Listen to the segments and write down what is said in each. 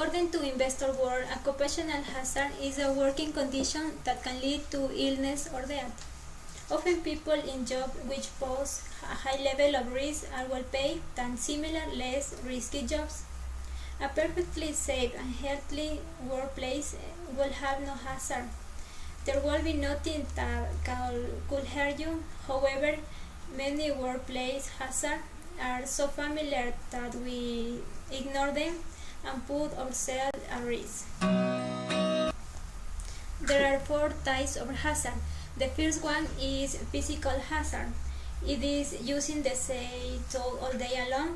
According to Investor World, occupational hazard is a working condition that can lead to illness or death. Often people in jobs which pose a high level of risk are well paid than similar less risky jobs. A perfectly safe and healthy workplace will have no hazard. There will be nothing that could hurt you. However, many workplace hazards are so familiar that we ignore them and put ourselves at risk. There are 4 types of hazard. The first one is physical hazard. It is using the same tool all day long,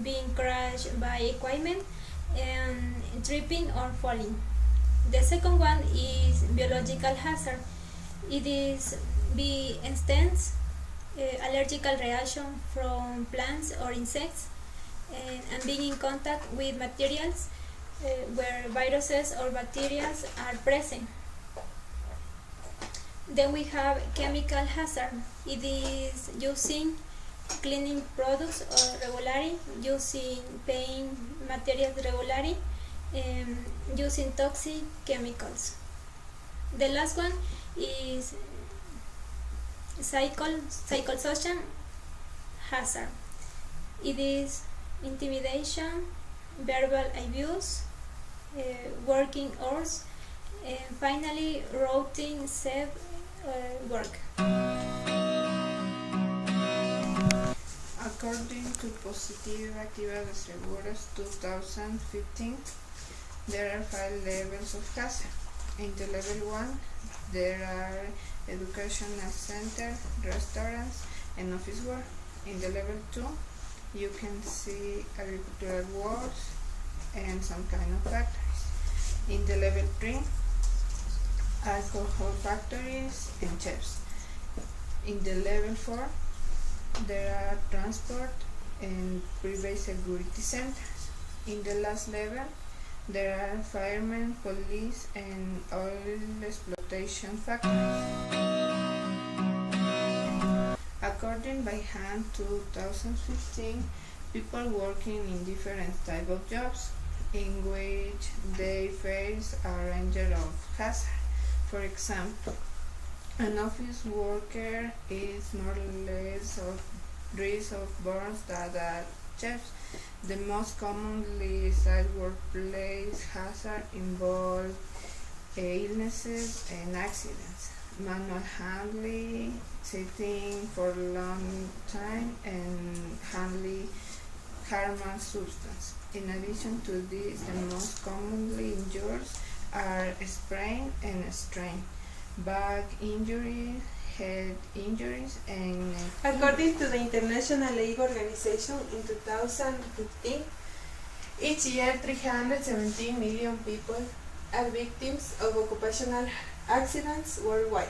being crushed by equipment, and tripping or falling. The second one is biological hazard. It is be instance allergical reaction from plants or insects, and being in contact with materials where viruses or bacteria are present. Then we have chemical hazard. It is using cleaning products regularly, using paint materials regularly, using toxic chemicals. The last one is psychosocial hazard. It is intimidation, verbal abuse, working hours, and finally routine safe work. According to Positive Actividad de Seguros 2015, there are 5 levels of hazard. In the level 1, there are educational center, restaurants, and office work. In the level 2, you can see agricultural works and some kind of factories. In the level 3, alcohol factories and chefs. In the level 4, there are transport and private security centers. In the last level, there are firemen, police, and oil exploitation factories. According by hand 2015, people working in different types of jobs in which they face a range of hazard. For example, an office worker is more or less at risk of burns than a chef. The most commonly cited workplace hazard involve illnesses and accidents, manual handling, sitting for a long time, and handling harmful substance. In addition to this, the most commonly injuries are sprain and strain, back injuries, head injuries, and According to the International Labour Organization in 2015, each year 317 million people are victims of occupational accidents worldwide,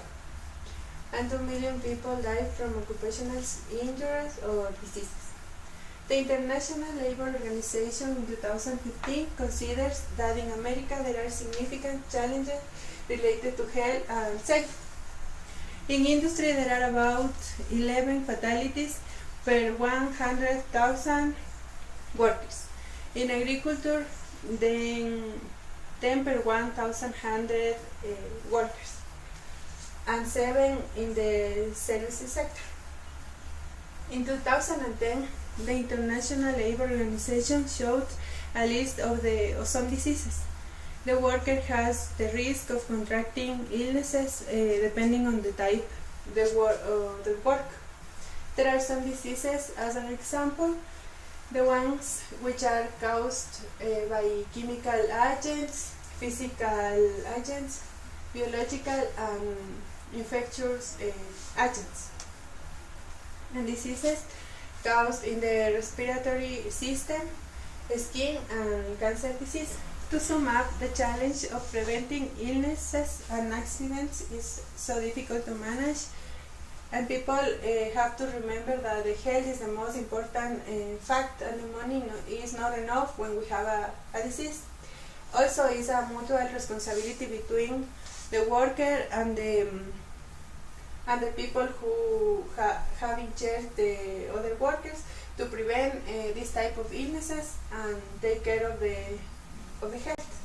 and 2 million people die from occupational injuries or diseases. The International Labour Organization in 2015 considers that in America there are significant challenges related to health and safety. In industry there are about 11 fatalities per 100,000 workers. In agriculture, then 10 per 1,100 workers, and 7 in the services sector. In 2010, the International Labour Organization showed a list of some diseases. The worker has the risk of contracting illnesses depending on the type of the work. There are some diseases, as an example, the ones which are caused by chemical agents, physical agents, biological and infectious agents, and diseases caused in the respiratory system, skin, and cancer disease. To sum up, the challenge of preventing illnesses and accidents is so difficult to manage, and people have to remember that the health is the most important fact, and the money is not enough when we have a disease. Also, it's a mutual responsibility between the worker and the people who have in charge the other workers to prevent this type of illnesses and take care of of the health.